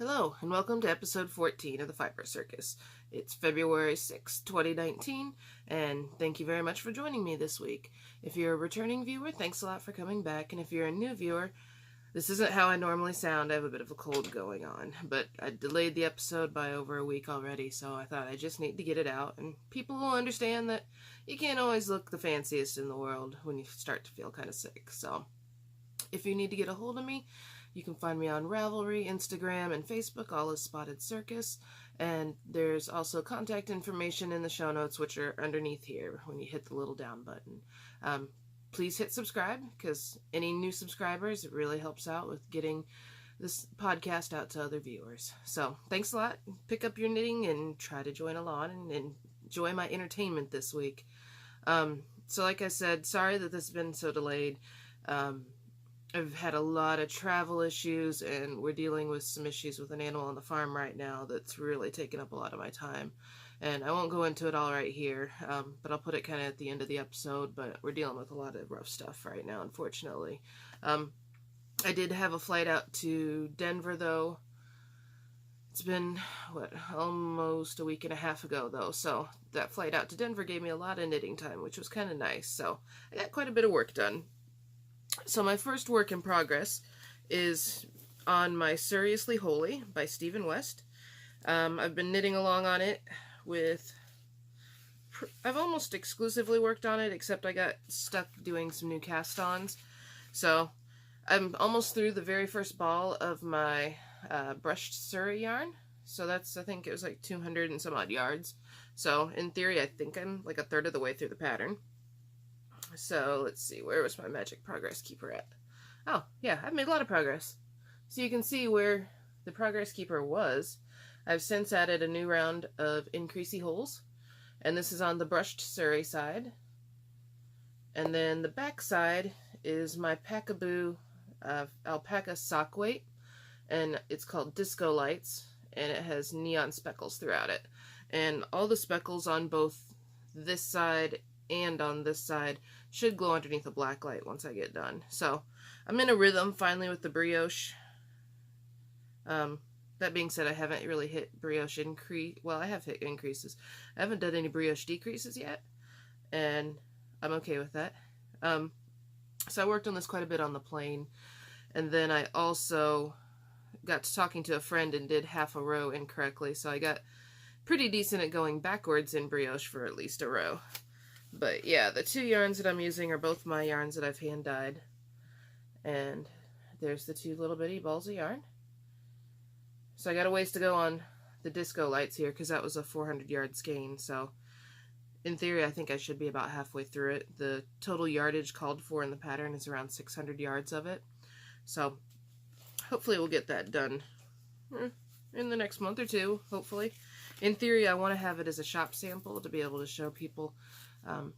Hello, and welcome to episode 14 of the Fiber Circus. It's February 6, 2019, and thank you very much for joining me this week. If you're a returning viewer, thanks a lot for coming back, and if you're a new viewer, this isn't how I normally sound. I have a bit of a cold going on, but I delayed the episode by over a week already, so I thought I just need to get it out, and people will understand that you can't always look the fanciest in the world when you start to feel kind of sick. So if you need to get a hold of me, you can find me on Ravelry, Instagram, and Facebook, all as Spottedcircus. And there's also contact information in the show notes, which are underneath here when you hit the little down button. Please hit subscribe, because any new subscribers, it really helps out with getting this podcast out to other viewers. So thanks a lot. Pick up your knitting and try to join along and enjoy my entertainment this week. So like I said, sorry that this has been so delayed. I've had a lot of travel issues, and we're dealing with some issues with an animal on the farm right now that's really taken up a lot of my time. And I won't go into it all right here, but I'll put it kind of at the end of the episode, but we're dealing with a lot of rough stuff right now, unfortunately. I did have a flight out to Denver, though. It's been, almost a week and a half ago, though, so that flight out to Denver gave me a lot of knitting time, which was kind of nice, so I got quite a bit of work done. So my first work in progress is on my Suriously Holey by Stephen West. I've been knitting along on it I've almost exclusively worked on it, except I got stuck doing some new cast-ons. So I'm almost through the very first ball of my brushed Suri yarn. So that's, I think it was like 200 and some odd yards. So in theory, I think I'm like a third of the way through the pattern. So let's see, where was my magic progress keeper at? Oh, yeah, I've made a lot of progress. So you can see where the progress keeper was. I've since added a new round of increasey holes, and this is on the brushed Suri side. And then the back side is my Pacaboo Alpaca sock weight, and it's called Disco Lights, and it has neon speckles throughout it. And all the speckles on both this side and on this side should glow underneath a black light once I get done. So I'm in a rhythm finally with the brioche. That being said, I haven't really hit brioche increase. Well, I have hit increases. I haven't done any brioche decreases yet, and I'm okay with that. So I worked on this quite a bit on the plane, and then I also got to talking to a friend and did half a row incorrectly, so I got pretty decent at going backwards in brioche for at least a row. But yeah, the two yarns that I'm using are both my yarns that I've hand dyed. And there's the two little bitty balls of yarn. So I got a ways to go on the disco lights here, because that was a 400 yard skein. So in theory, I think I should be about halfway through it. The total yardage called for in the pattern is around 600 yards of it. So hopefully we'll get that done in the next month or two, hopefully. In theory, I want to have it as a shop sample to be able to show people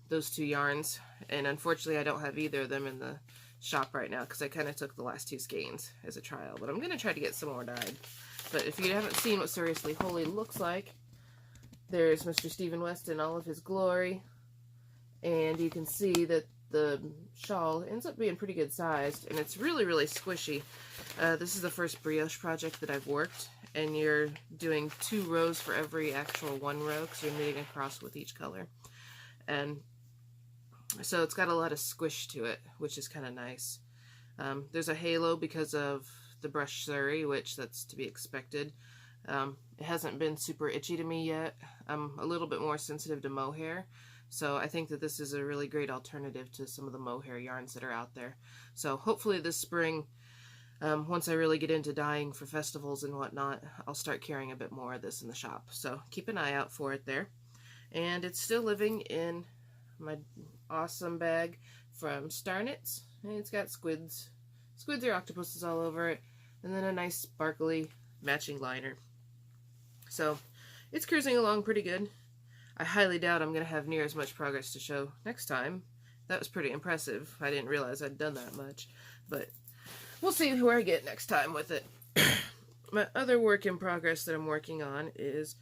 those two yarns, and unfortunately I don't have either of them in the shop right now because I kind of took the last two skeins as a trial, but I'm going to try to get some more dyed. But if you haven't seen what Suriously Holey looks like, there's Mr. Stephen West in all of his glory, and you can see that the shawl ends up being pretty good sized, and it's really, really squishy. This is the first brioche project that I've worked, and you're doing 2 rows for every actual 1 row because you're knitting across with each color. And so it's got a lot of squish to it, which is kind of nice. There's a halo because of the brush Suri, which that's to be expected. It hasn't been super itchy to me yet. I'm a little bit more sensitive to mohair, so I think that this is a really great alternative to some of the mohair yarns that are out there. So hopefully this spring, once I really get into dyeing for festivals and whatnot, I'll start carrying a bit more of this in the shop. So keep an eye out for it there. And it's still living in my awesome bag from Star Knits. And it's got squids. Squids or octopuses all over it. And then a nice sparkly matching liner. So it's cruising along pretty good. I highly doubt I'm going to have near as much progress to show next time. That was pretty impressive. I didn't realize I'd done that much. But we'll see where I get next time with it. My other work in progress that I'm working on is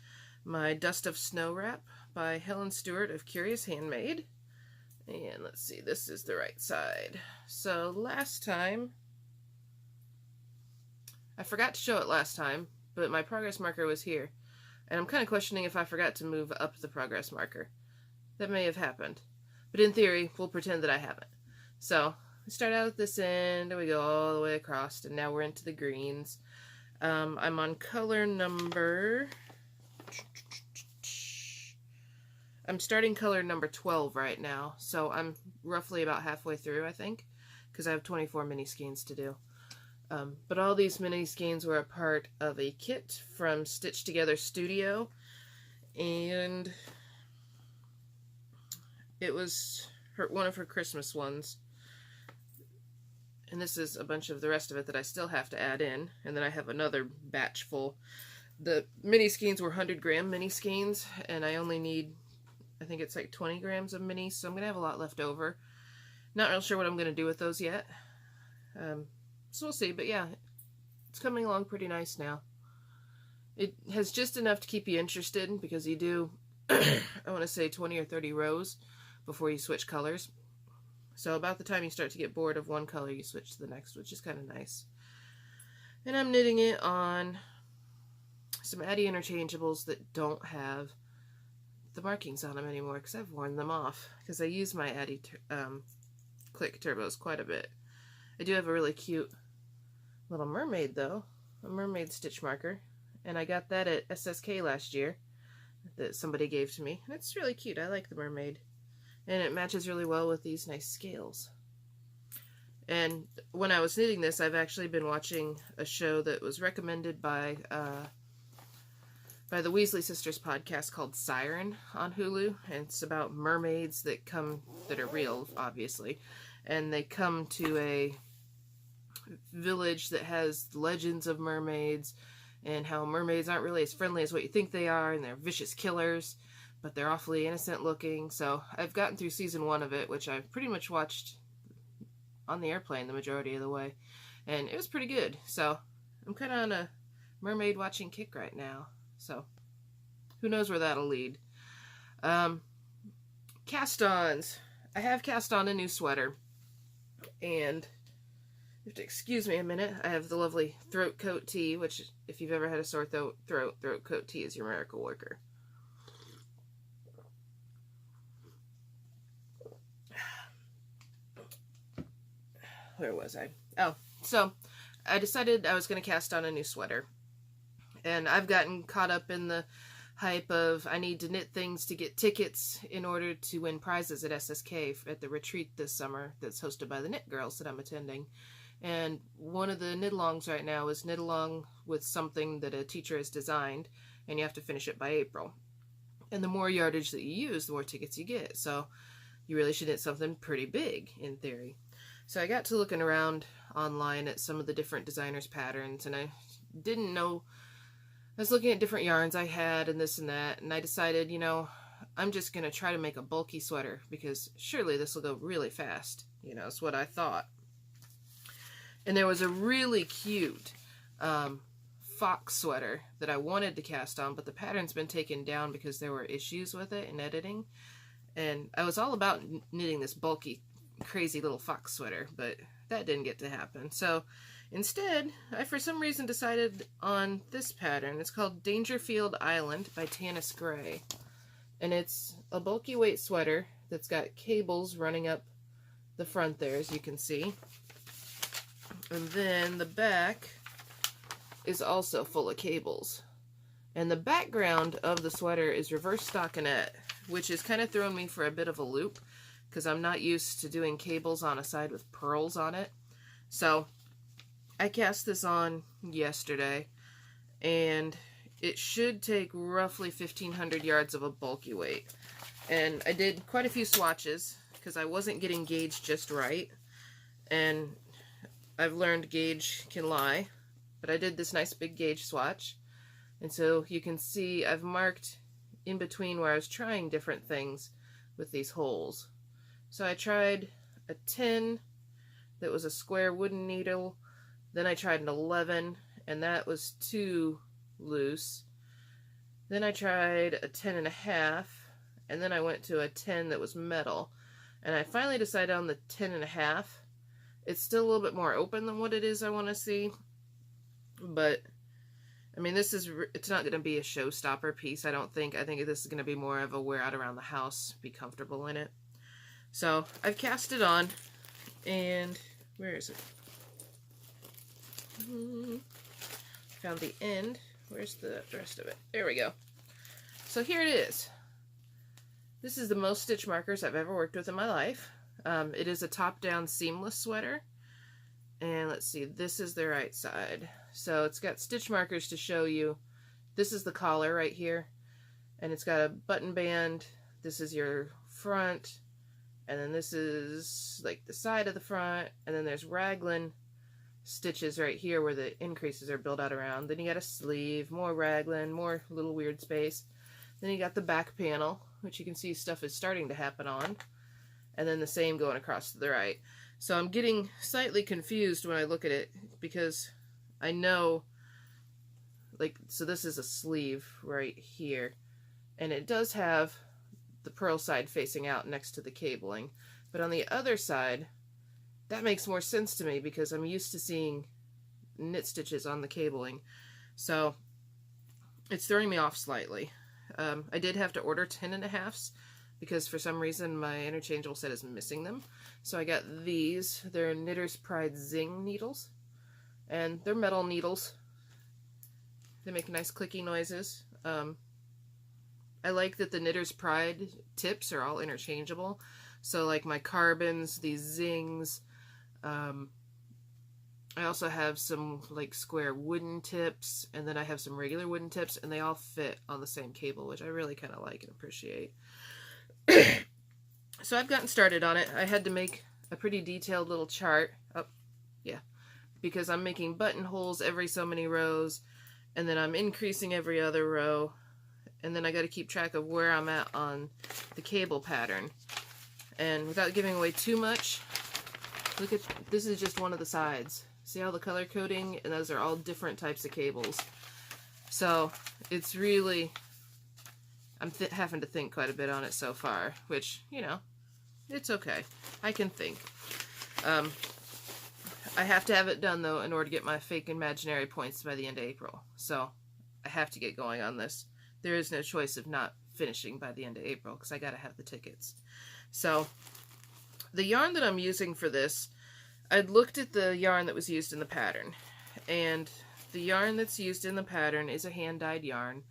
my Dust of Snow wrap by Helen Stewart of Curious Handmade. And let's see, this is the right side. So last time, I forgot to show it last time, but my progress marker was here. And I'm kind of questioning if I forgot to move up the progress marker. That may have happened. But in theory, we'll pretend that I haven't. So, we start out at this end, and we go all the way across, and now we're into the greens. I'm on color number... I'm starting color number 12 right now, so I'm roughly about halfway through, I think, because I have 24 mini skeins to do. But all these mini skeins were a part of a kit from Stitch Together Studio, and it was one of her Christmas ones. And this is a bunch of the rest of it that I still have to add in, and then I have another batch full. The mini skeins were 100-gram mini skeins, and I only need, I think it's like 20 grams of minis, so I'm going to have a lot left over. Not real sure what I'm going to do with those yet. So we'll see, but yeah, it's coming along pretty nice now. It has just enough to keep you interested, because you do, I want to say 20 or 30 rows before you switch colors. So about the time you start to get bored of one color, you switch to the next, which is kind of nice. And I'm knitting it on some Addy interchangeables that don't have the markings on them anymore, because I've worn them off, because I use my Addy Click Turbos quite a bit. I do have a really cute little mermaid, though, a mermaid stitch marker, and I got that at SSK last year that somebody gave to me, and it's really cute. I like the mermaid, and it matches really well with these nice scales. And when I was knitting this, I've actually been watching a show that was recommended by the Weasley Sisters podcast called Siren on Hulu, and it's about mermaids that are real, obviously, and they come to a village that has legends of mermaids, and how mermaids aren't really as friendly as what you think they are, and they're vicious killers, but they're awfully innocent looking. So I've gotten through season 1 of it, which I've pretty much watched on the airplane the majority of the way, and it was pretty good. So I'm kind of on a mermaid watching kick right now, so who knows where that'll lead. Cast-ons. I have cast on a new sweater, and you have to excuse me a minute. I have the lovely throat coat tea, which, if you've ever had a sore throat coat tea is your miracle worker. Where was I? Oh, so I decided I was going to cast on a new sweater. And I've gotten caught up in the hype of I need to knit things to get tickets in order to win prizes at SSK at the retreat this summer that's hosted by the Knit Girls that I'm attending. And one of the knit-alongs right now is knit along with something that a teacher has designed, and you have to finish it by April. And the more yardage that you use, the more tickets you get. So you really should knit something pretty big, in theory. So I got to looking around online at some of the different designers' patterns, and I didn't know. I was looking at different yarns I had and this and that, and I decided, you know, I'm just going to try to make a bulky sweater, because surely this will go really fast. You know, that's what I thought. And there was a really cute fox sweater that I wanted to cast on, but the pattern's been taken down because there were issues with it in editing. And I was all about knitting this bulky, crazy little fox sweater, but that didn't get to happen. So instead, I for some reason decided on this pattern. It's called Dangerfield Island by Tanis Gray. And it's a bulky weight sweater that's got cables running up the front there, as you can see. And then the back is also full of cables. And the background of the sweater is reverse stockinette, which is kind of throwing me for a bit of a loop, because I'm not used to doing cables on a side with pearls on it. So I cast this on yesterday, and it should take roughly 1,500 yards of a bulky weight. And I did quite a few swatches, because I wasn't getting gauge just right. And I've learned gauge can lie, but I did this nice big gauge swatch. And so you can see I've marked in between where I was trying different things with these holes. So I tried a 10 that was a square wooden needle. Then I tried an 11, and that was too loose. Then I tried a 10.5, and then I went to a 10 that was metal. And I finally decided on the 10.5. It's still a little bit more open than what it is I want to see, but I mean, it's not going to be a showstopper piece, I don't think. I think this is going to be more of a wear out around the house, be comfortable in it. So I've cast it on, and where is it? Found the end. Where's the rest of it? There we go. So here it is. This is the most stitch markers I've ever worked with in my life. It is a top-down seamless sweater. And let's see, this is the right side. So it's got stitch markers to show you. This is the collar right here. And it's got a button band. This is your front. And then this is like the side of the front. And then there's raglan stitches right here where the increases are built out around. Then you got a sleeve, more raglan, more little weird space. Then you got the back panel, which you can see stuff is starting to happen on. And then the same going across to the right. So I'm getting slightly confused when I look at it because I know, like, so this is a sleeve right here. And it does have the purl side facing out next to the cabling. But on the other side, that makes more sense to me because I'm used to seeing knit stitches on the cabling. So it's throwing me off slightly. I did have to order 10.5s because for some reason my interchangeable set is missing them. So I got these. They're Knitter's Pride Zing needles. And they're metal needles. They make nice clicky noises. I like that the Knitter's Pride tips are all interchangeable. So like my carbons, these zings. I also have some like square wooden tips, and then I have some regular wooden tips, and they all fit on the same cable, which I really kind of like and appreciate. So I've gotten started on it. I had to make a pretty detailed little chart. Oh, yeah. Because I'm making buttonholes every so many rows, and then I'm increasing every other row, and then I got to keep track of where I'm at on the cable pattern. And without giving away too much, look at, this is just one of the sides. See all the color coding? And those are all different types of cables. So it's really, I'm having to think quite a bit on it so far, which, you know, it's okay. I can think. I have to have it done, though, in order to get my fake imaginary points by the end of April. So I have to get going on this. There is no choice of not finishing by the end of April, because I got to have the tickets. So the yarn that I'm using for this, I'd looked at the yarn that was used in the pattern, and the yarn that's used in the pattern is a hand-dyed yarn,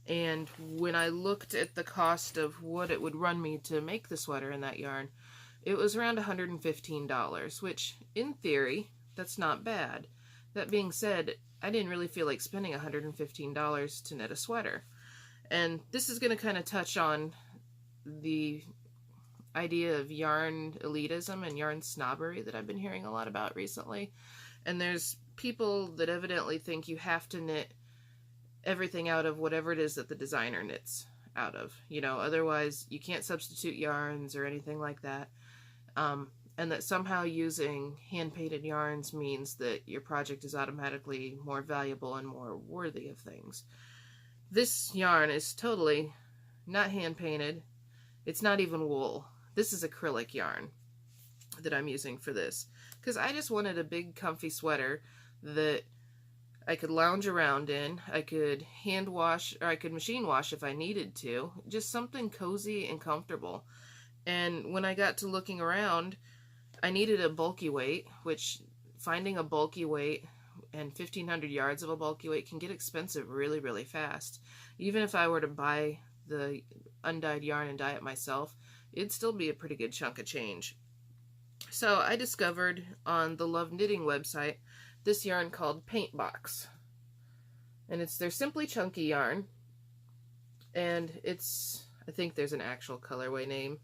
and when I looked at the cost of what it would run me to make the sweater in that yarn, it was around $115, which, in theory, that's not bad. That being said, I didn't really feel like spending $115 to knit a sweater, and this is going to kind of touch on the idea of yarn elitism and yarn snobbery that I've been hearing a lot about recently. And there's people that evidently think you have to knit everything out of whatever it is that the designer knits out of. You know, otherwise you can't substitute yarns or anything like that. And that somehow using hand-painted yarns means that your project is automatically more valuable and more worthy of things. This yarn is totally not hand-painted. It's not even wool. This is acrylic yarn that I'm using for this, because I just wanted a big comfy sweater that I could lounge around in. I could hand wash, or I could machine wash if I needed to. Just something cozy and comfortable. And when I got to looking around, I needed a bulky weight, which finding a bulky weight and 1,500 yards of a bulky weight can get expensive really, really fast. Even if I were to buy the undyed yarn and dye it myself, it'd still be a pretty good chunk of change. So I discovered on the Love Knitting website this yarn called Paintbox. And it's their Simply Chunky yarn. And it's, I think there's an actual colorway name.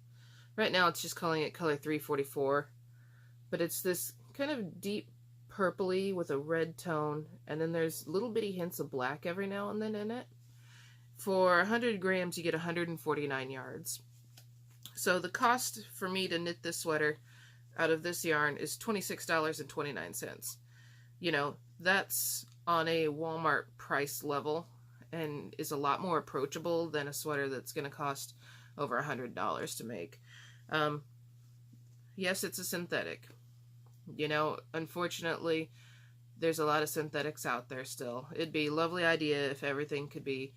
Right now it's just calling it color 344. But it's this kind of deep purpley with a red tone. And then there's little bitty hints of black every now and then in it. For 100 grams, you get 149 yards. So the cost for me to knit this sweater out of this yarn is $26.29. You know, that's on a Walmart price level and is a lot more approachable than a sweater that's going to cost over $100 to make. Yes, it's a synthetic. You know, unfortunately, there's a lot of synthetics out there still. It'd be a lovely idea if everything could be,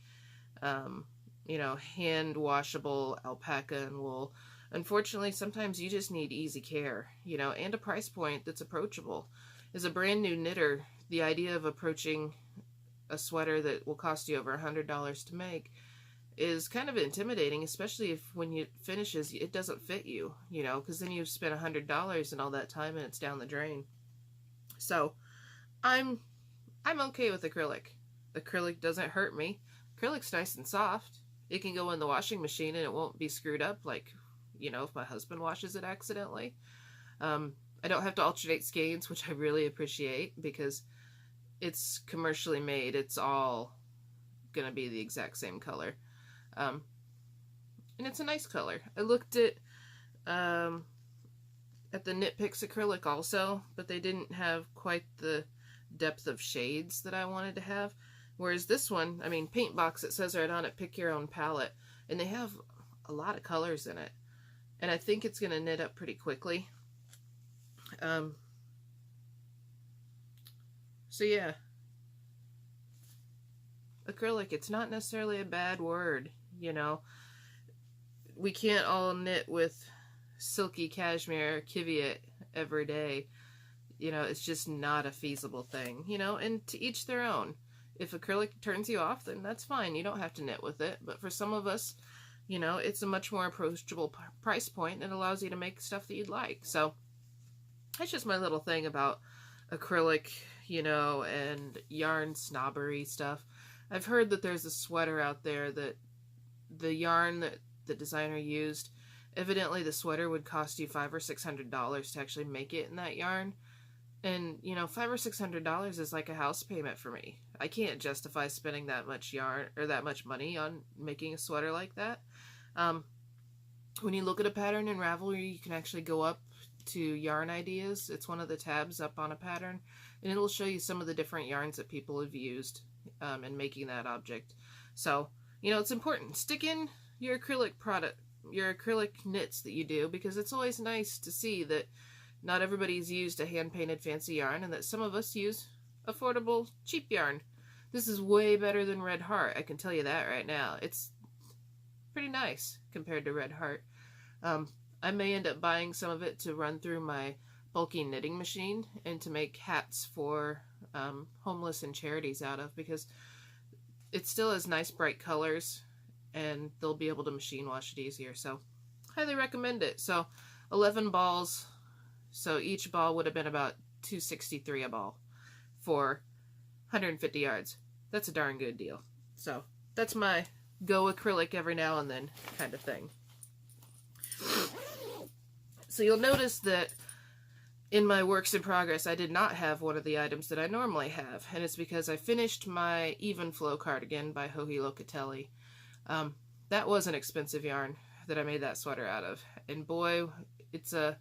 you know, hand washable alpaca and wool. Unfortunately, sometimes you just need easy care, you know, and a price point that's approachable. As a brand new knitter, the idea of approaching a sweater that will cost you over $100 to make is kind of intimidating, especially if when it finishes, it doesn't fit you, you know, because then you've spent $100 and all that time and it's down the drain. So I'm okay with acrylic. Acrylic doesn't hurt me. Acrylic's nice and soft. It can go in the washing machine and it won't be screwed up like, you know, if my husband washes it accidentally. I don't have to alternate skeins, which I really appreciate because it's commercially made. It's all gonna be the exact same color. And it's a nice color. I looked at the Knit Picks acrylic also, but they didn't have quite the depth of shades that I wanted to have. Whereas this one, I mean, Paintbox, it says right on it, pick your own palette, and they have a lot of colors in it. And I think it's going to knit up pretty quickly. So yeah. Acrylic, it's not necessarily a bad word, you know. We can't all knit with silky cashmere Kiviat every day. You know, it's just not a feasible thing, you know, and to each their own. If acrylic turns you off, then that's fine. You don't have to knit with it. But for some of us, you know, it's a much more approachable price point and allows you to make stuff that you'd like. So that's just my little thing about acrylic, you know, and yarn snobbery stuff. I've heard that there's a sweater out there that the yarn that the designer used, evidently the sweater would cost you $500 or $600 to actually make it in that yarn. And, you know, $500 or $600 is like a house payment for me. I can't justify spending that much yarn or that much money on making a sweater like that. When you look at a pattern in Ravelry, you can actually go up to yarn ideas. It's one of the tabs up on a pattern, and it'll show you some of the different yarns that people have used in making that object. So, you know, it's important. Stick in your acrylic product, your acrylic knits that you do, because it's always nice to see that not everybody's used a hand-painted fancy yarn, and that some of us use affordable, cheap yarn. This is way better than Red Heart, I can tell you that right now. It's pretty nice compared to Red Heart. I may end up buying some of it to run through my bulky knitting machine and to make hats for homeless and charities out of, because it still has nice bright colors and they'll be able to machine wash it easier. So highly recommend it. So 11 balls. So each ball would have been about $263 a ball for 150 yards. That's a darn good deal. So that's my go acrylic every now and then kind of thing. So you'll notice that in my works in progress, I did not have one of the items that I normally have, and it's because I finished my Evenflow cardigan by Holey Locatelli. That was an expensive yarn that I made that sweater out of, and boy, it's a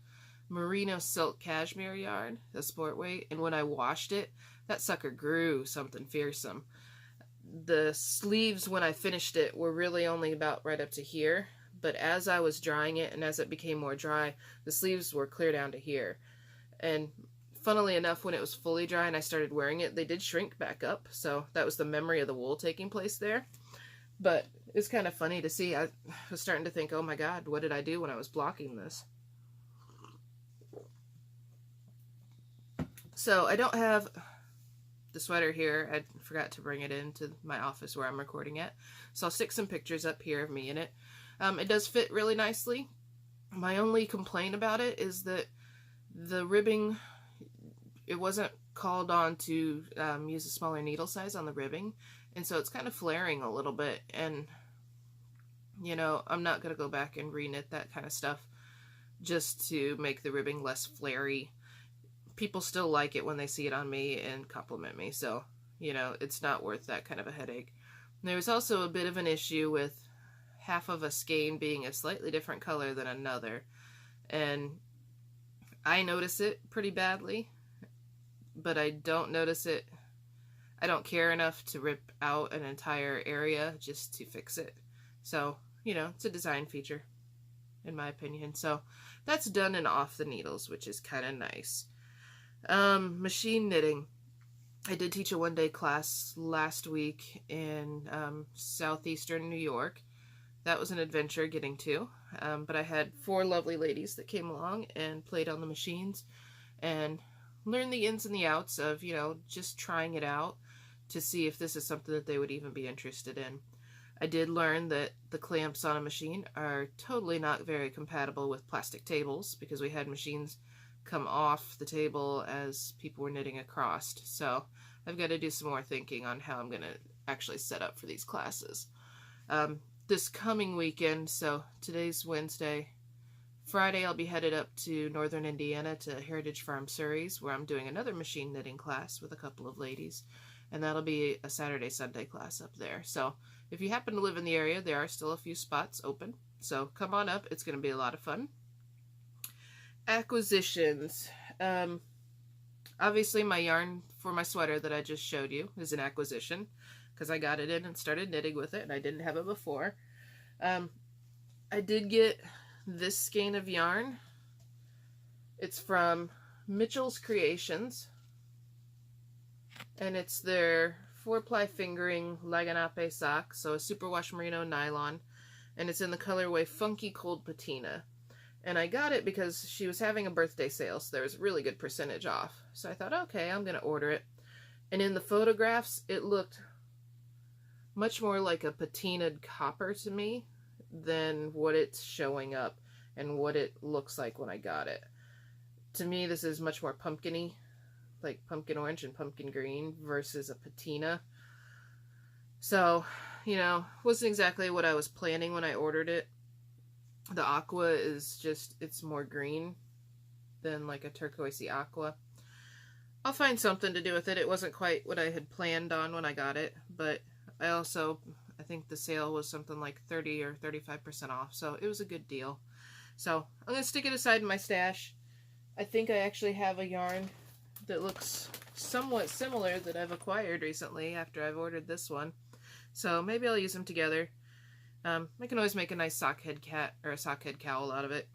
merino silk cashmere yarn, a sport weight, and when I washed it, that sucker grew something fearsome. The sleeves when I finished it were really only about right up to here, but as I was drying it and as it became more dry, the sleeves were clear down to here. And funnily enough, when it was fully dry and I started wearing it, they did shrink back up, so that was the memory of the wool taking place there. But it's kind of funny to see. I was starting to think, oh my god, what did I do when I was blocking this? So I don't have the sweater here. I forgot to bring it into my office where I'm recording at. So I'll stick some pictures up here of me in it. It does fit really nicely. My only complaint about it is that the ribbing, it wasn't called on to use a smaller needle size on the ribbing. And so it's kind of flaring a little bit. And, you know, I'm not going to go back and re-knit that kind of stuff just to make the ribbing less flary. People still like it when they see it on me and compliment me, so, you know, it's not worth that kind of a headache. There was also a bit of an issue with half of a skein being a slightly different color than another, and I notice it pretty badly, but I don't notice it. I don't care enough to rip out an entire area just to fix it. So, you know, it's a design feature, in my opinion. So that's done and off the needles, which is kind of nice. Machine knitting. I did teach a one-day class last week in southeastern New York. That was an adventure getting to, but I had 4 lovely ladies that came along and played on the machines and learned the ins and the outs of, you know, just trying it out to see if this is something that they would even be interested in. I did learn that the clamps on a machine are totally not very compatible with plastic tables, because we had machines come off the table as people were knitting across. So I've got to do some more thinking on how I'm going to actually set up for these classes. This coming weekend, so today's Wednesday, Friday I'll be headed up to northern Indiana to Heritage Farm Suri, where I'm doing another machine knitting class with a couple of ladies, and that'll be a Saturday, Sunday class up there. So if you happen to live in the area, there are still a few spots open, so come on up. It's going to be a lot of fun. Acquisitions. Obviously my yarn for my sweater that I just showed you is an acquisition, because I got it in and started knitting with it, and I didn't have it before. I did get this skein of yarn. It's from Mitchell's Creations, and it's their 4-ply fingering Laganape sock, so a superwash merino nylon, and it's in the colorway Funky Cold Patina. And I got it because she was having a birthday sale, so there was a really good percentage off. So I thought, okay, I'm going to order it. And in the photographs, it looked much more like a patinaed copper to me than what it's showing up and what it looks like when I got it. To me, this is much more pumpkin-y, like pumpkin orange and pumpkin green versus a patina. So, you know, wasn't exactly what I was planning when I ordered it. The aqua is just, it's more green than like a turquoisey aqua. I'll find something to do with it. It wasn't quite what I had planned on when I got it, but I think the sale was something like 30 or 35% off, so it was a good deal. So I'm going to stick it aside in my stash. I think I actually have a yarn that looks somewhat similar that I've acquired recently after I've ordered this one. So maybe I'll use them together. I can always make a nice sock head cat or a sock head cowl out of it.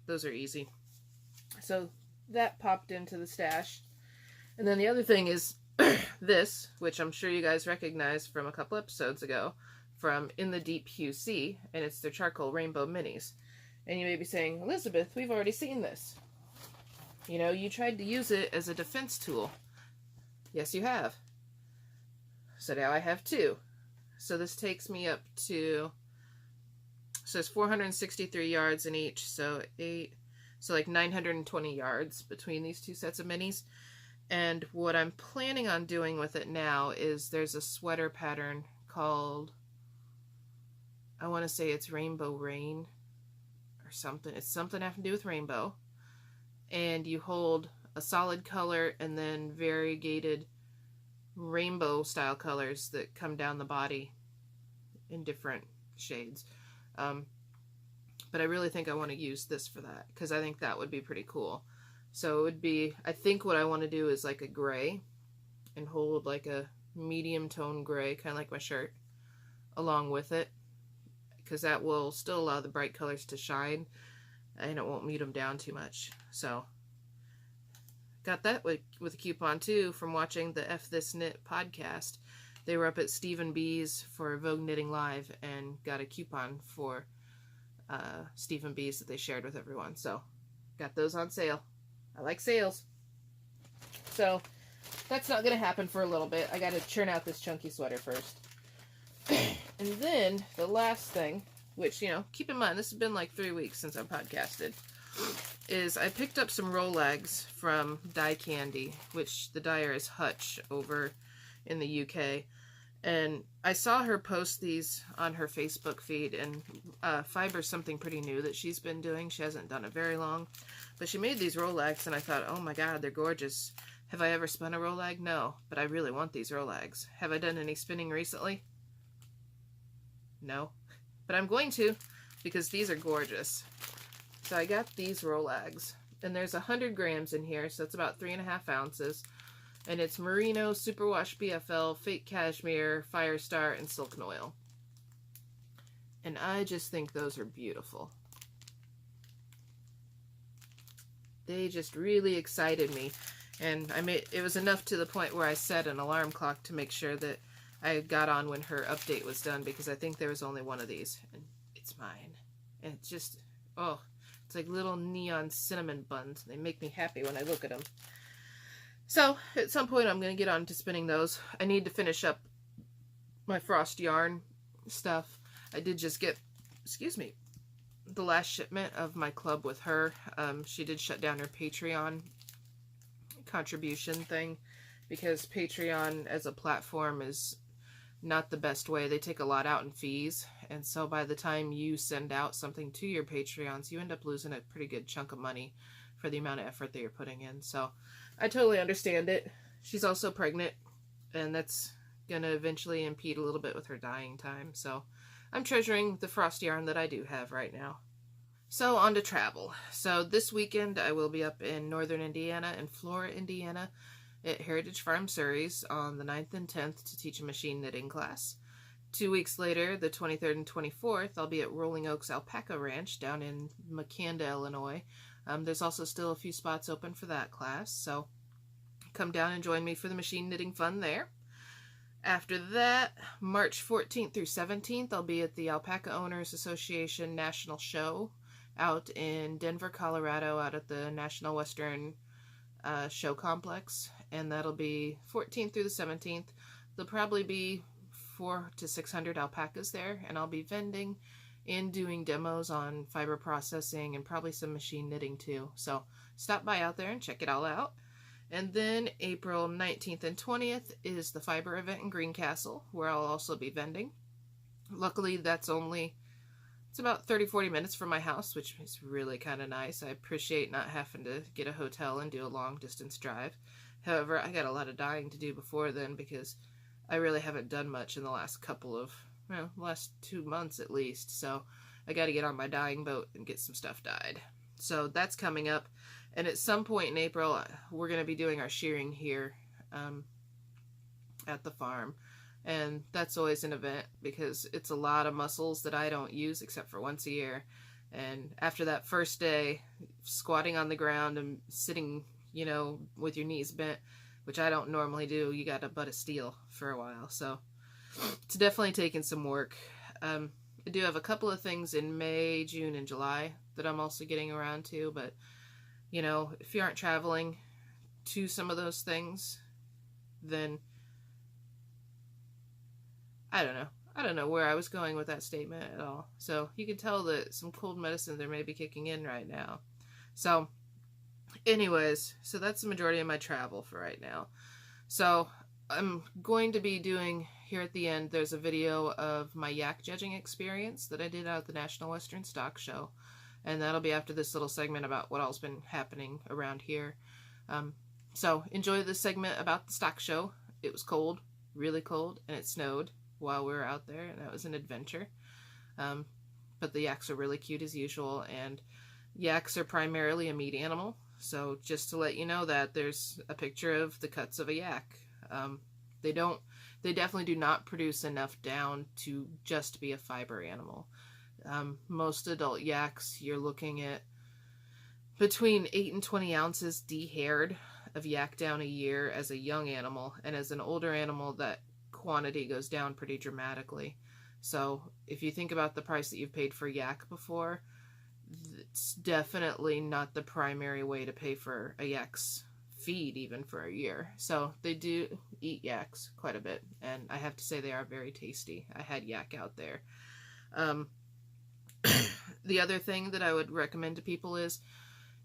Those are easy. So that popped into the stash. And then the other thing is this, which I'm sure you guys recognize from a couple episodes ago, from In the Deep Hue Sea, and it's their charcoal rainbow minis. And you may be saying, Elizabeth, we've already seen this. You know, you tried to use it as a defense tool. Yes, you have. So now I have 2. So this takes me up to, so it's 463 yards in each, so like 920 yards between these 2 sets of minis. And what I'm planning on doing with it now is there's a sweater pattern called, I want to say it's Rainbow Rain or something. It's something having to do with rainbow. And you hold a solid color and then variegated rainbow style colors that come down the body in different shades. But I really think I want to use this for that, because I think that would be pretty cool. So it would be, I think what I want to do is like a gray and hold like a medium tone gray, kind of like my shirt, along with it, because that will still allow the bright colors to shine and it won't mute them down too much. So got that with a coupon too from watching the F This Knit podcast. They were up at Stephen B's for Vogue Knitting Live and got a coupon for Stephen B's that they shared with everyone. So got those on sale. I like sales. So that's not going to happen for a little bit. I got to churn out this chunky sweater first. And then the last thing, which, you know, keep in mind, this has been like 3 weeks since I've podcasted, is I picked up some Rolegs from Dye Candy, which the dyer is Hutch over in the UK. And I saw her post these on her Facebook feed, and Fiber's something pretty new that she's been doing. She hasn't done it very long, but she made these Rolegs, and I thought, oh my god, they're gorgeous. Have I ever spun a Roleg? No, but I really want these Rolegs. Have I done any spinning recently? No, but I'm going to, because these are gorgeous. So I got these Rolegs, and there's 100 grams in here, so it's about 3.5 ounces. And it's Merino, Superwash BFL, Fake Cashmere, Firestar, and Silken Oil. And I just think those are beautiful. They just really excited me. And it was enough to the point where I set an alarm clock to make sure that I got on when her update was done, because I think there was only one of these, and it's mine. And it's just, oh, it's like little neon cinnamon buns. They make me happy when I look at them. So, at some point I'm going to get on to spinning those. I need to finish up my frost yarn stuff. I did just get, excuse me, the last shipment of my club with her. She did shut down her Patreon contribution thing, because Patreon as a platform is not the best way. They take a lot out in fees, and so by the time you send out something to your Patreons, you end up losing a pretty good chunk of money for the amount of effort that you're putting in. So I totally understand it. She's also pregnant, and that's gonna eventually impede a little bit with her dyeing time, so I'm treasuring the frost yarn that I do have right now. So on to travel. So this weekend I will be up in northern Indiana and Flora, Indiana at Heritage Farm Suri on the 9th and 10th to teach a machine knitting class. 2 weeks later, the 23rd and 24th, I'll be at Rolling Oaks Alpaca Ranch down in Makanda, Illinois. There's also still a few spots open for that class, so come down and join me for the machine knitting fun there. After that, March 14th through 17th, I'll be at the Alpaca Owners Association National Show out in Denver, Colorado, out at the National Western Show Complex, and that'll be 14th through the 17th. There'll probably be 400 to 600 alpacas there, and I'll be vending and doing demos on fiber processing and probably some machine knitting too. So stop by out there and check it all out. And then April 19th and 20th is the fiber event in Greencastle, where I'll also be vending. Luckily, it's about 30-40 minutes from my house, which is really kind of nice. I appreciate not having to get a hotel and do a long distance drive. However, I got a lot of dyeing to do before then, because I really haven't done much in the last last 2 months at least. So I got to get on my dyeing boat and get some stuff dyed. So that's coming up. And at some point in April, we're going to be doing our shearing here at the farm. And that's always an event, because it's a lot of muscles that I don't use except for once a year. And after that first day, squatting on the ground and sitting, with your knees bent, which I don't normally do, you got a butt of steel for a while. So it's definitely taking some work. I do have a couple of things in May, June, and July that I'm also getting around to, but if you aren't traveling to some of those things, then I don't know where I was going with that statement at all. So you can tell that some cold medicine there may be kicking in right now. So anyways, so that's the majority of my travel for right now. So I'm going to be doing, here at the end, there's a video of my yak judging experience that I did out at the National Western Stock Show. And that'll be after this little segment about what all's been happening around here. So enjoy this segment about the stock show. It was cold, really cold, and it snowed while we were out there, and that was an adventure. But the yaks are really cute as usual, and yaks are primarily a meat animal. So just to let you know that there's a picture of the cuts of a yak. They definitely do not produce enough down to just be a fiber animal. Most adult yaks, you're looking at between 8 and 20 ounces de-haired of yak down a year as a young animal, and as an older animal, that quantity goes down pretty dramatically. So if you think about the price that you've paid for yak before, it's definitely not the primary way to pay for a yak's feed even for a year. So they do eat yaks quite a bit, and I have to say they are very tasty. I had yak out there. The other thing that I would recommend to people is,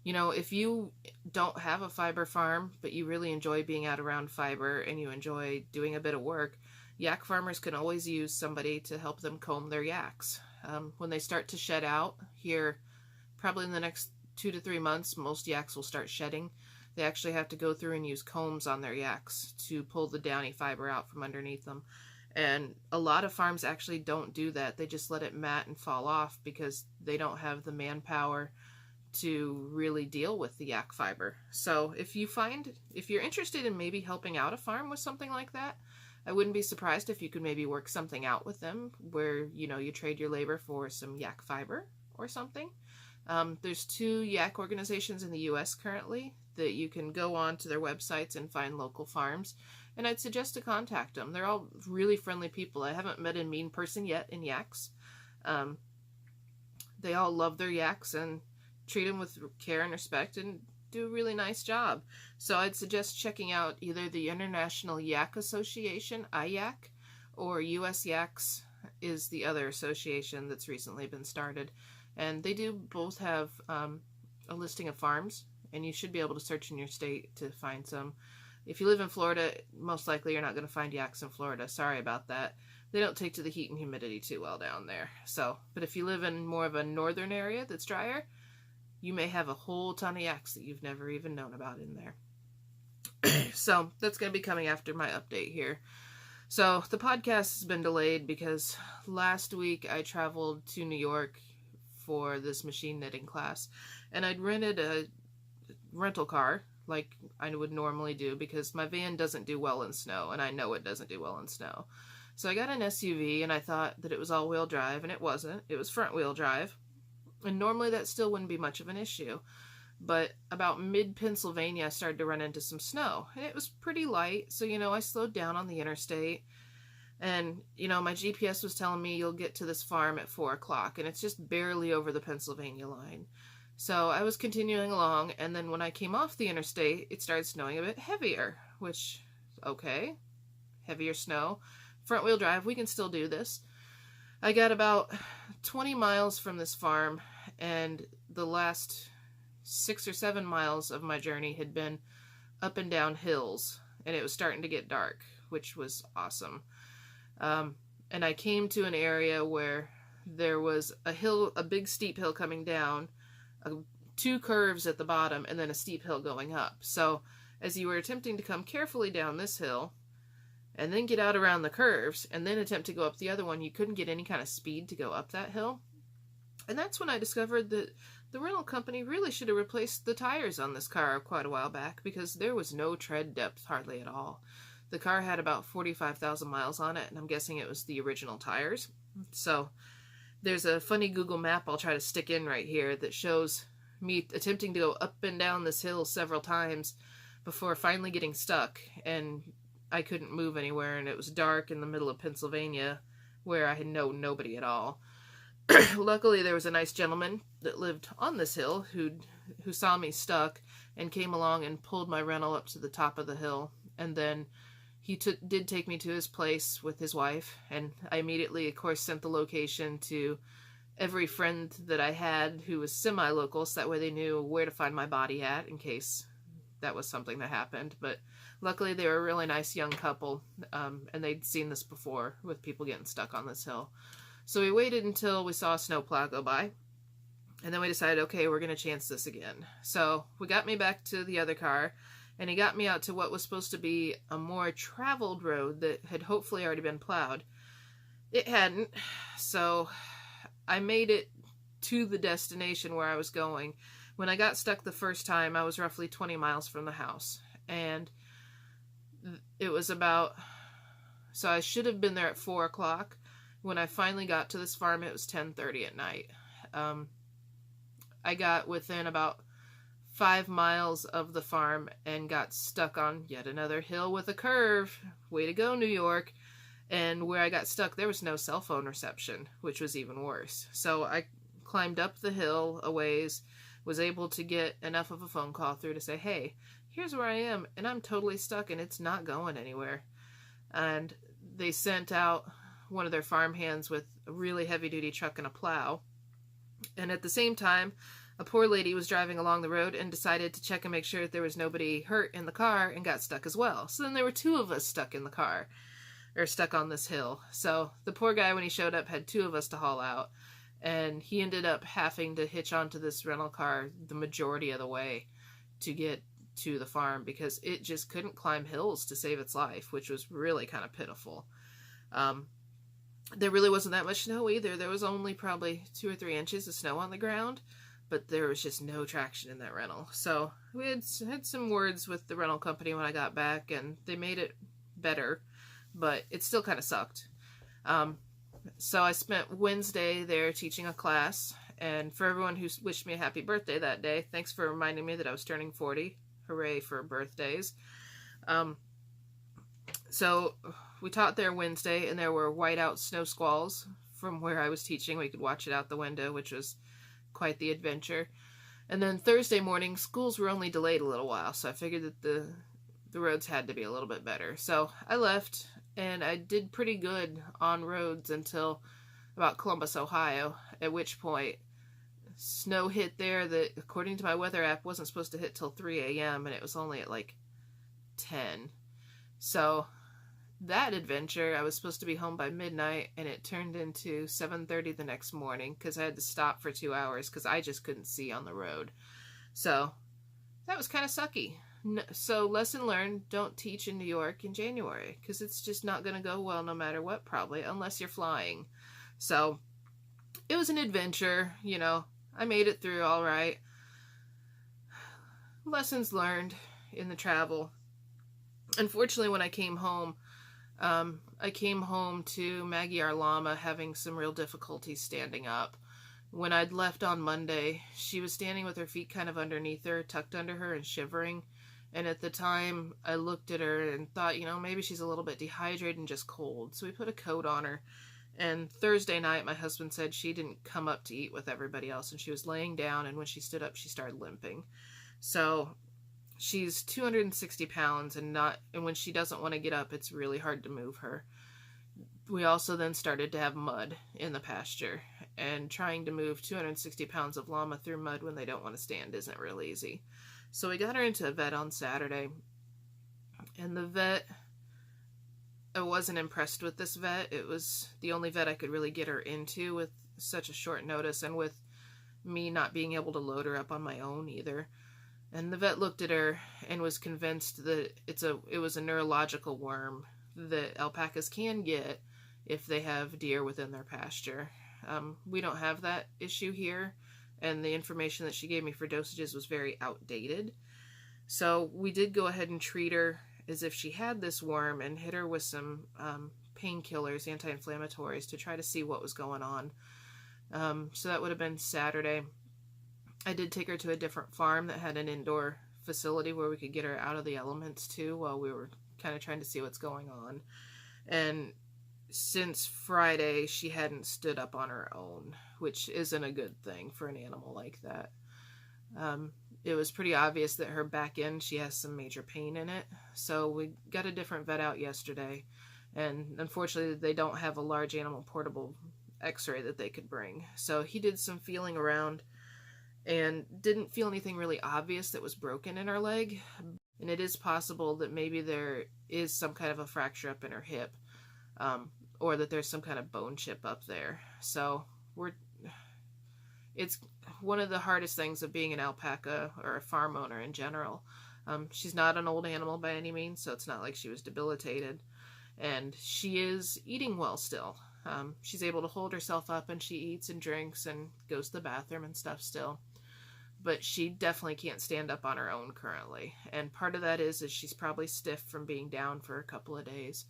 if you don't have a fiber farm, but you really enjoy being out around fiber and you enjoy doing a bit of work, yak farmers can always use somebody to help them comb their yaks. When they start to shed out here, probably in the next 2 to 3 months, most yaks will start shedding. They actually have to go through and use combs on their yaks to pull the downy fiber out from underneath them. And a lot of farms actually don't do that. They just let it mat and fall off because they don't have the manpower to really deal with the yak fiber. So if you're interested in maybe helping out a farm with something like that, I wouldn't be surprised if you could maybe work something out with them where, you trade your labor for some yak fiber or something. There's 2 yak organizations in the U.S. currently that you can go on to their websites and find local farms, and I'd suggest to contact them. They're all really friendly people. I haven't met a mean person yet in yaks. They all love their yaks and treat them with care and respect and do a really nice job. So I'd suggest checking out either the International Yak Association, IYAK, or US Yaks is the other association that's recently been started. And they do both have a listing of farms, and you should be able to search in your state to find some. If you live in Florida, most likely you're not going to find yaks in Florida. Sorry about that. They don't take to the heat and humidity too well down there. So, but if you live in more of a northern area that's drier, you may have a whole ton of yaks that you've never even known about in there. So that's going to be coming after my update here. So the podcast has been delayed because last week I traveled to New York for this machine knitting class, and I'd rented a rental car like I would normally do because my van doesn't do well in snow, and I know it doesn't do well in snow. So I got an SUV, and I thought that it was all-wheel drive, and it wasn't. It was front-wheel drive, and normally that still wouldn't be much of an issue. But about mid-Pennsylvania, I started to run into some snow, and it was pretty light, so, I slowed down on the interstate, and, my GPS was telling me you'll get to this farm at 4 o'clock, and it's just barely over the Pennsylvania line. So I was continuing along, and then when I came off the interstate, it started snowing a bit heavier, which, okay, heavier snow. Front-wheel drive, we can still do this. I got about 20 miles from this farm, and the last 6 or 7 miles of my journey had been up and down hills, and it was starting to get dark, which was awesome. And I came to an area where there was a hill, a big steep hill coming down, 2 curves at the bottom, and then a steep hill going up. So as you were attempting to come carefully down this hill, and then get out around the curves, and then attempt to go up the other one, you couldn't get any kind of speed to go up that hill. And that's when I discovered that the rental company really should have replaced the tires on this car quite a while back, because there was no tread depth hardly at all. The car had about 45,000 miles on it, and I'm guessing it was the original tires. So there's a funny Google map I'll try to stick in right here that shows me attempting to go up and down this hill several times before finally getting stuck, and I couldn't move anywhere, and it was dark in the middle of Pennsylvania where I had nobody at all. Luckily, there was a nice gentleman that lived on this hill who saw me stuck and came along and pulled my rental up to the top of the hill, and then he did take me to his place with his wife, and I immediately, of course, sent the location to every friend that I had who was semi-local, so that way they knew where to find my body at in case that was something that happened. But luckily, they were a really nice young couple, and they'd seen this before with people getting stuck on this hill. So we waited until we saw a snowplow go by, and then we decided, okay, we're going to chance this again. So we got me back to the other car, and he got me out to what was supposed to be a more traveled road that had hopefully already been plowed. It hadn't, so I made it to the destination where I was going. When I got stuck the first time, I was roughly 20 miles from the house, and it was about, so I should have been there at 4 o'clock. When I finally got to this farm, it was 10:30 at night. I got within about 5 miles of the farm and got stuck on yet another hill with a curve. Way to go, New York. And where I got stuck, there was no cell phone reception, which was even worse. So I climbed up the hill a ways, was able to get enough of a phone call through to say, hey, here's where I am, and I'm totally stuck, and it's not going anywhere. And they sent out one of their farm hands with a really heavy-duty truck and a plow. And at the same time, a poor lady was driving along the road and decided to check and make sure that there was nobody hurt in the car and got stuck as well. So then there were 2 of us stuck in the car, or stuck on this hill. So the poor guy, when he showed up, had 2 of us to haul out. And he ended up having to hitch onto this rental car the majority of the way to get to the farm because it just couldn't climb hills to save its life, which was really kind of pitiful. There really wasn't that much snow either. There was only probably 2 or 3 inches of snow on the ground, but there was just no traction in that rental. So we had some words with the rental company when I got back, and they made it better, but it still kind of sucked. So I spent Wednesday there teaching a class, And for everyone who wished me a happy birthday that day, thanks for reminding me that I was turning 40. Hooray for birthdays. So we taught there Wednesday, and there were whiteout snow squalls from where I was teaching. We could watch it out the window, which was quite the adventure. And then Thursday morning, schools were only delayed a little while, so I figured that the roads had to be a little bit better. So I left, and I did pretty good on roads until about Columbus, Ohio, at which point snow hit there that, according to my weather app, wasn't supposed to hit till 3 a.m., and it was only at like 10. So that adventure, I was supposed to be home by midnight, and it turned into 7:30 the next morning because I had to stop for 2 hours because I just couldn't see on the road. So that was kind of sucky. So lesson learned, don't teach in New York in January because it's just not going to go well no matter what, probably, unless you're flying. So it was an adventure, you know. I made it through all right. Lessons learned in the travel. Unfortunately, when I came home to Maggie, our llama, having some real difficulties standing up. When I'd left on Monday, she was standing with her feet kind of underneath her, tucked under her and shivering. And at the time, I looked at her and thought, you know, maybe she's a little bit dehydrated and just cold. So we put a coat on her. And Thursday night, my husband said she didn't come up to eat with everybody else. And she was laying down, and when she stood up, she started limping. So she's 260 pounds, and when she doesn't want to get up, it's really hard to move her. We also then started to have mud in the pasture, and trying to move 260 pounds of llama through mud when they don't want to stand isn't real easy. So we got her into a vet on Saturday, and the vet, I wasn't impressed with this vet. It was the only vet I could really get her into with such a short notice, and with me not being able to load her up on my own either. And the vet looked at her and was convinced that it was a neurological worm that alpacas can get if they have deer within their pasture. We don't have that issue here, and the information that she gave me for dosages was very outdated. So we did go ahead and treat her as if she had this worm and hit her with some painkillers, anti-inflammatories, to try to see what was going on. So that would have been Saturday. I did take her to a different farm that had an indoor facility where we could get her out of the elements too while we were kind of trying to see what's going on. And since Friday, she hadn't stood up on her own, which isn't a good thing for an animal like that. It was pretty obvious that her back end, she has some major pain in it. So we got a different vet out yesterday, and unfortunately they don't have a large animal portable x-ray that they could bring. So he did some feeling around and didn't feel anything really obvious that was broken in her leg. And it is possible that maybe there is some kind of a fracture up in her hip, or that there's some kind of bone chip up there. So it's one of the hardest things of being an alpaca or a farm owner in general. She's not an old animal by any means, so it's not like she was debilitated. And she is eating well still. She's able to hold herself up, and she eats and drinks and goes to the bathroom and stuff still. But she definitely can't stand up on her own currently. And part of that is she's probably stiff from being down for a couple of days.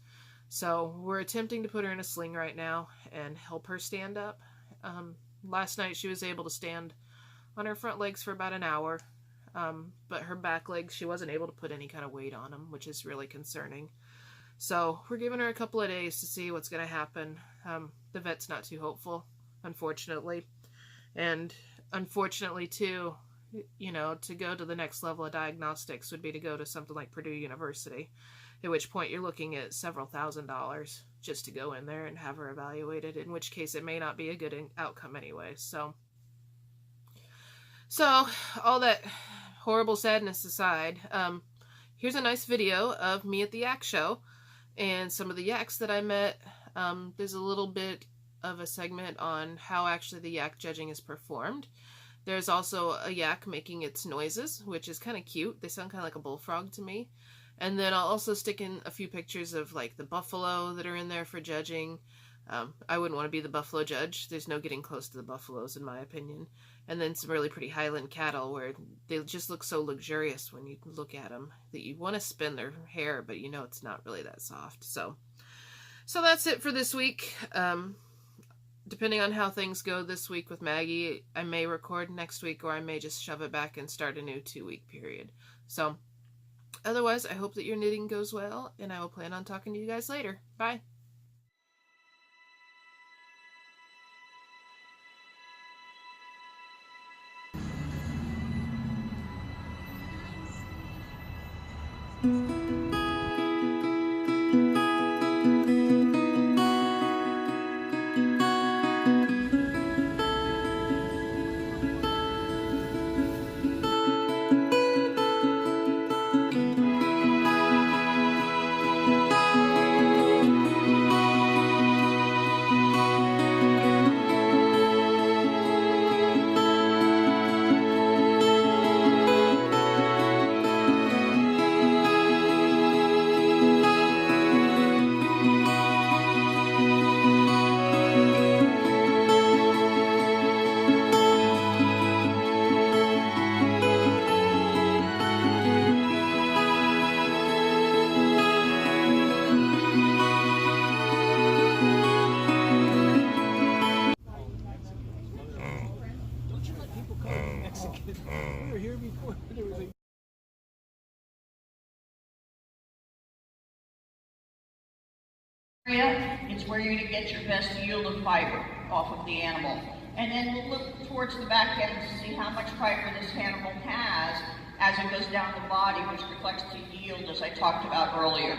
So we're attempting to put her in a sling right now and help her stand up. Last night she was able to stand on her front legs for about an hour. But her back legs, she wasn't able to put any kind of weight on them, which is really concerning. So we're giving her a couple of days to see what's going to happen. The vet's not too hopeful, unfortunately. And unfortunately, too, you know, to go to the next level of diagnostics would be to go to something like Purdue University, at which point you're looking at several $1,000s just to go in there and have her evaluated, in which case it may not be a good outcome anyway. So all that horrible sadness aside, here's a nice video of me at the yak show and some of the yaks that I met. There's a little bit of a segment on how actually the yak judging is performed. There's also a yak making its noises, which is kind of cute. They sound kind of like a bullfrog to me. And then I'll also stick in a few pictures of like the buffalo that are in there for judging. I wouldn't want to be the buffalo judge. There's no getting close to the buffaloes in my opinion. And then some really pretty Highland cattle where they just look so luxurious when you look at them that you want to spin their hair, but you know it's not really that soft. So that's it for this week. depending on how things go this week with Maggie, I may record next week, or I may just shove it back and start a new 2-week period. So, otherwise, I hope that your knitting goes well, and I will plan on talking to you guys later. Bye! We were here before there was a it's where you're going to get your best yield of fiber off of the animal. And then we'll look towards the back end to see how much fiber this animal has as it goes down the body, which reflects the yield as I talked about earlier.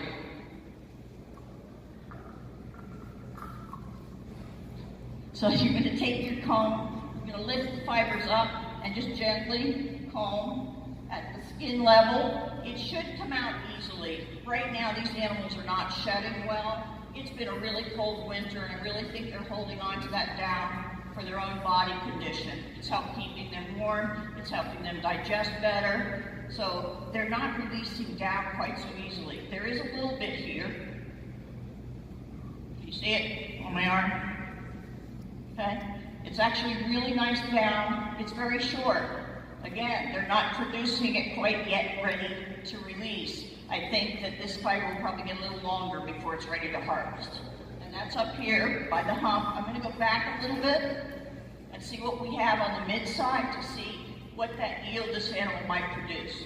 So you're going to take your comb, you're going to lift the fibers up and just gently comb at the skin level. It should come out easily. Right now these animals are not shedding well. It's been a really cold winter, and I really think they're holding on to that down for their own body condition. It's keeping them warm, it's helping them digest better, so they're not releasing down quite so easily. There is a little bit here. You see it on my arm? Okay? It's actually really nice down. It's very short. Again, they're not producing it quite yet ready to release. I think that this fiber will probably get a little longer before it's ready to harvest. And that's up here by the hump. I'm going to go back a little bit and see what we have on the mid side to see what that yield this animal might produce.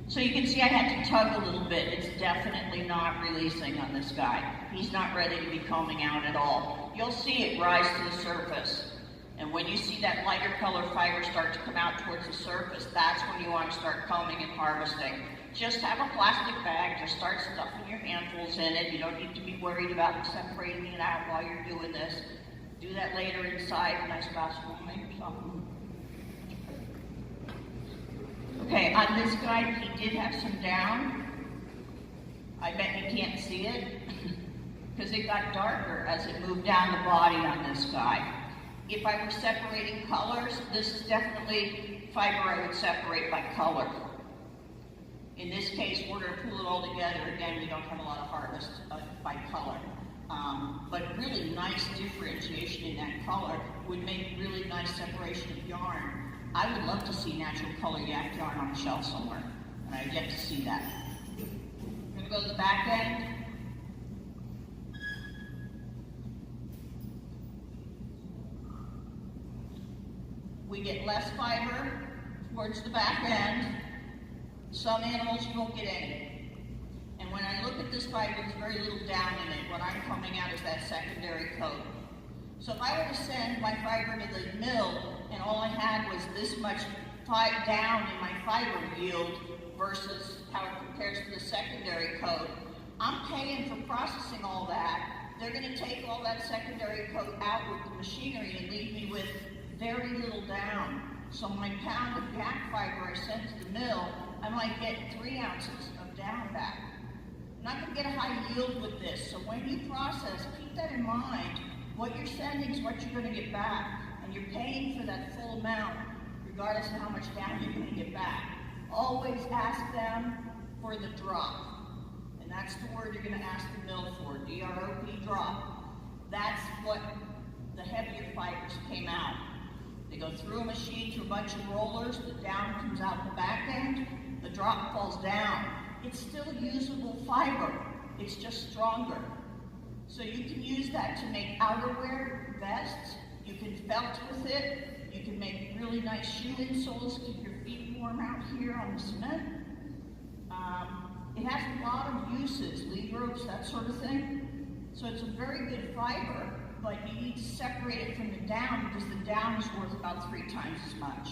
So you can see I had to tug a little bit. It's definitely not releasing on this guy. He's not ready to be combing out at all. You'll see it rise to the surface. And when you see that lighter color fiber start to come out towards the surface, that's when you want to start combing and harvesting. Just have a plastic bag, just start stuffing your handfuls in it. You don't need to be worried about separating it out while you're doing this. Do that later inside, a nice glass of wine or something. Okay, on this guy, he did have some down. I bet you can't see it because it got darker as it moved down the body on this guy. If I were separating colors, this is definitely fiber I would separate by color. In this case, we're going to pull it all together. Again, we don't have a lot of harvest by color. But really nice differentiation in that color would make really nice separation of yarn. I would love to see natural color yak yarn on the shelf somewhere, and I've yet to see that. I'm going to go to the back end. We get less fiber towards the back end. Some animals you won't get any. And when I look at this fiber, there's very little down in it. What I'm coming out is that secondary coat. So if I were to send my fiber to the mill, and all I had was this much down in my fiber yield versus how it compares to the secondary coat, I'm paying for processing all that. They're going to take all that secondary coat out with the machinery and leave me with very little down. So my pound of yak fiber I send to the mill, I might get 3 ounces of down back. I'm not going to get a high yield with this. So when you process, keep that in mind. What you're sending is what you're going to get back. And you're paying for that full amount, regardless of how much down you're going to get back. Always ask them for the drop. And that's the word you're going to ask the mill for, D-R-O-P, drop. That's what the heavier fibers came out. They go through a machine, through a bunch of rollers, the down comes out the back end, the drop falls down. It's still usable fiber, it's just stronger. So you can use that to make outerwear, vests, you can felt with it, you can make really nice shoe insoles, keep your feet warm out here on the cement. It has a lot of uses, lead ropes, that sort of thing. So it's a very good fiber, but you need to separate it from the down because the down is worth about 3 times as much.